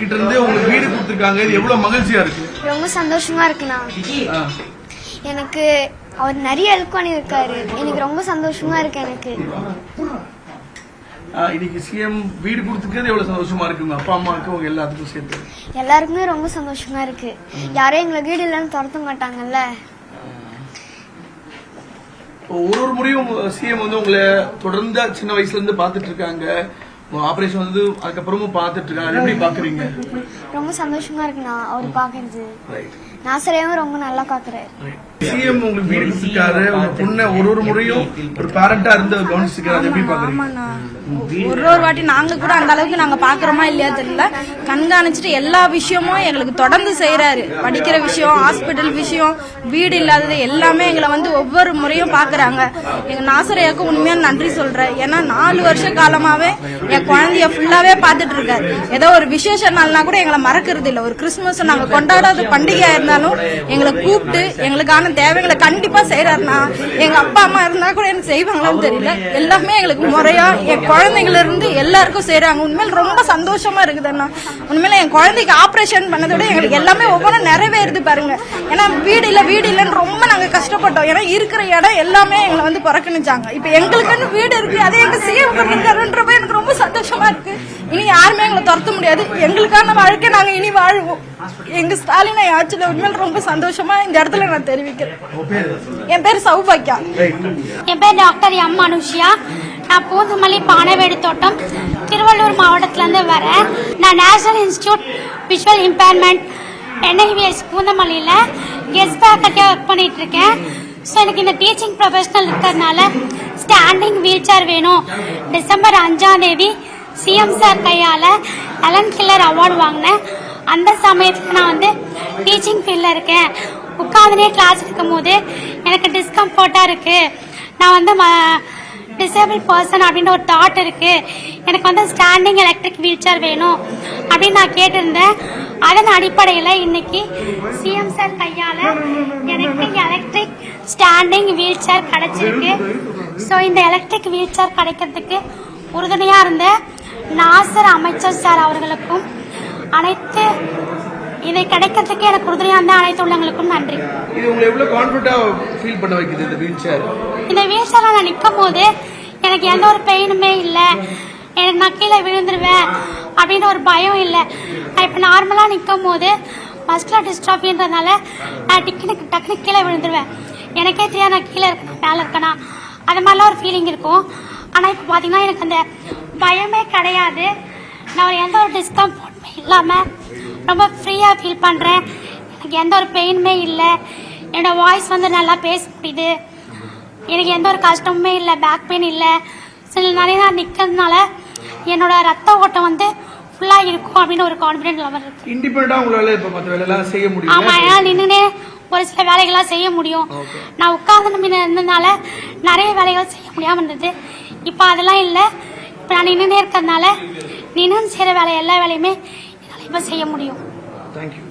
கிட்ட இருந்து உங்களுக்கு வீடு கொடுத்திருக்காங்க. இது எவ்வளவு மகிழ்ச்சியா இருக்கு? ரொம்ப சந்தோஷமா இருக்குண்ணா. எனக்கு அவர் நிறைய ஹெல்ப் பண்ணியிருக்காரு. எனக்கு ரொம்ப சந்தோஷமா இருக்கு. எனக்கு இன்னைக்கு சிஎம் வீடு கொடுத்துக்கிறது எவ்வளவு சந்தோஷமா இருக்கு? உங்க அப்பா அம்மாவுக்கு உங்க எல்லாத்துக்கும் சேர்த்து எல்லாருக்குமே ரொம்ப சந்தோஷமா இருக்கு. யாரும் எங்களை வீடு இல்லைன்னு துரத்த மாட்டாங்கல்ல. ஒரு முறையும் சிஎம் வந்து உங்களை தொடர்ந்து சின்ன வயசுல இருந்து பாத்துட்டு இருக்காங்க. ஆபரேஷன் வந்து அதுக்கப்புறமும் பாத்துட்டு இருக்காங்க. எப்படி பாக்குறீங்க? ரொம்ப சந்தோஷமா இருக்குண்ணா அவரு பாக்குறது. நாசரையாவும் ரொம்ப நல்லா பாக்குறேன். சிஎம் உங்களுக்கு வீடு கொடுத்துருக்காரு. உங்க பொண்ணை ஒரு முறையும் ஒரு பேரண்டா இருந்து கவனிச்சுக்கிறாரு. எப்படி பாக்குறீங்க? ஒரு வாட்டி நாங்க கூட அந்த அளவுக்கு நாங்க பாக்குறோமா இல்லையா தெரியல, கண்காணிச்சுட்டு எல்லா விஷயமும் எங்களுக்கு தொடர்ந்து செய்யறாரு. படிக்கிற விஷயம், ஹாஸ்பிட்டல் விஷயம், வீடு இல்லாதது எல்லாமே எங்களை வந்து ஒவ்வொரு முறையும் பாக்குறாங்க. எங்க நாசரையாவுக்கு உண்மையா நன்றி சொல்றேன். ஏன்னா 4 வருஷ காலமாவே என் குழந்தைய ஃபுல்லாவே பாத்துட்டு இருக்காரு. ஏதோ ஒரு விசேஷ நாள்னா கூட எங்களை மறக்கிறது இல்ல. ஒரு கிறிஸ்துமஸ் நாங்க கொண்டாடாத பண்டிகையா இருந்தாலும் எங்களை கூப்பிட்டு எங்களுக்கான தேவைகளை கண்டிப்பா செய்யறாருன்னா, எங்க அப்பா அம்மா இருந்தா கூட எனக்கு செய்வாங்களான்னு தெரியல. எல்லாமே எங்களுக்கு முறையா என் குழந்தைங்கள இருந்து எல்லாருக்கும் செய்யறாங்க. உண்மையில ரொம்ப சந்தோஷமா இருக்குது அண்ணா. உண்மையில என் குழந்தைக்கு ஆபரேஷன் பண்ணதை விட எங்களுக்கு எல்லாமே ஒவ்வொன்றும் நிறைவேறுது பாருங்க. ஏன்னா வீடு இல்லைன்னு ரொம்ப நாங்க கஷ்டப்பட்டோம். ஏன்னா இருக்கிற இடம் எல்லாமே எங்களை வந்து புறக்கணிச்சாங்க. இப்ப எங்களுக்குன்னு வீடு இருக்கு, அதே எங்க சிஎம் பண்ணிருக்காருன்றப்ப எனக்கு ரொம்ப சந்தோஷமா இருக்கு. இனி யாருமே எங்களை துரத்த முடியாது. எங்களுக்கான வாழ்க்கை நாங்க இனி வாழ்வோம். எங்க ஸ்டாலின் ஆட்சியில உண்மையில ரொம்ப சந்தோஷமா இந்த இடத்துல நான் தெரிவிக்கிறேன். என் பேர் சௌபாக்கியா. என் பேர் டாக்டர் எம் அனுஷியா. நான் பூந்தமல்லி பானவேடு தோட்டம் திருவள்ளூர் மாவட்டத்துல இருந்து வரேன். நான் national institute visual impairment NIVS பூந்தமல்லியில கெஸ்ட் ஃபேக்கல்ட்டியா ஒர்க் பண்ணிட்டு இருக்கேன். ஸோ எனக்கு இந்த டீச்சிங் ப்ரொஃபஷனல் இருக்கிறதுனால ஸ்டாண்டிங் வீல் சேர் வேணும். டிசம்பர் 5ஆம் தேதி சிஎம் சார் கையால எலன் கில்லர் அவார்டு வாங்கினேன். அந்த சமயத்துல நான் வந்து டீச்சிங் ஃபீல்ட்ல இருக்கேன். உட்காந்துனே கிளாஸ் எடுக்கும் போது எனக்கு டிஸ்கம்ஃபர்ட்டா இருக்கு. நான் வந்து டிசேபிள் பர்சன் அப்படின்ற ஒரு தாட் இருக்கு. எனக்கு வந்து ஸ்டாண்டிங் எலக்ட்ரிக் வீல் சேர் வேணும் அப்படின்னு நான் கேட்டிருந்தேன். அதன் அடிப்படையில் இன்னைக்கு சிஎம் சார் கையால எனக்கு எலக்ட்ரிக் ஸ்டாண்டிங் வீல் சேர் கிடைச்சிருக்கு. ஸோ இந்த எலக்ட்ரிக் வீல் சேர் கிடைக்கிறதுக்கு உறுதுணையா இருந்த நாசர் அமைச்சர் சார் அவர்களுக்கும் அனைத்து இதை கிடைக்கிறதுக்கு எனக்கு உறுதுணையா இருந்த அனைத்து உள்ளவங்களுக்கும் நன்றி. இது உங்களை எவ்வளவு கான்ஃபிடென்ட்டா ஃபீல் பண்ண வைக்குது இந்த வீல் சேர்? இந்த வீல் சேர்ல நான் நிற்கும் போது எனக்கு எந்த ஒரு பெயினுமே இல்லை. எனக்கு நான் கீழே விழுந்துருவேன் அப்படின்னு ஒரு பயம் இல்லை. நான் இப்போ நார்மலாக நிற்கும் போது மஸ்குலர் டிஸ்ட்ராஃபின்றதுனால நான் டக்குனு கீழே விழுந்துருவேன். எனக்கே தெரியாது நான் கீழே இருக்கேன் மேலே இருக்கேனா, அது மாதிரிலாம் ஒரு ஃபீலிங் இருக்கும். ஆனால் இப்போ பார்த்தீங்கன்னா எனக்கு அந்த பயமே கிடையாது. நான் எந்த ஒரு டிஸ்கம்ஃபர்ட்டுமே இல்லாமல் ரொம்ப ஃப்ரீயாக ஃபீல் பண்ணுறேன். எனக்கு எந்த ஒரு பெயினுமே இல்லை. என்னோட வாய்ஸ் வந்து நல்லா பேச முடியுது. எனக்கு எந்த ஒரு கஷ்டமுமே இல்லை, பேக் பெயின் இல்லை. சில நிறைய நான் நிற்கிறதுனால என்னோட ரத்த ஓட்டம் வந்து ஃபுல்லாக இருக்கும் அப்படின்னு ஒரு கான்ஃபிடென்ட் லெவல் இருக்கு. இண்டிபெண்டா உங்களால இப்போ மற்ற வேலையெல்லாம் செய்ய முடியும். ஆமாம், என்னால் நின்றுனே ஒரு சில வேலைகள்லாம் செய்ய முடியும். நான் உட்கார்ந்து இருந்ததுனால நிறைய வேலைகள் செய்ய முடியாமல் இருந்தது. இப்போ அதெல்லாம் இல்லை. இப்போ நான் நின்றுனே இருக்கிறதுனால நின்று செய்கிற வேலை எல்லா வேலையுமே என்னால் இப்போ செய்ய முடியும். தேங்க்யூ.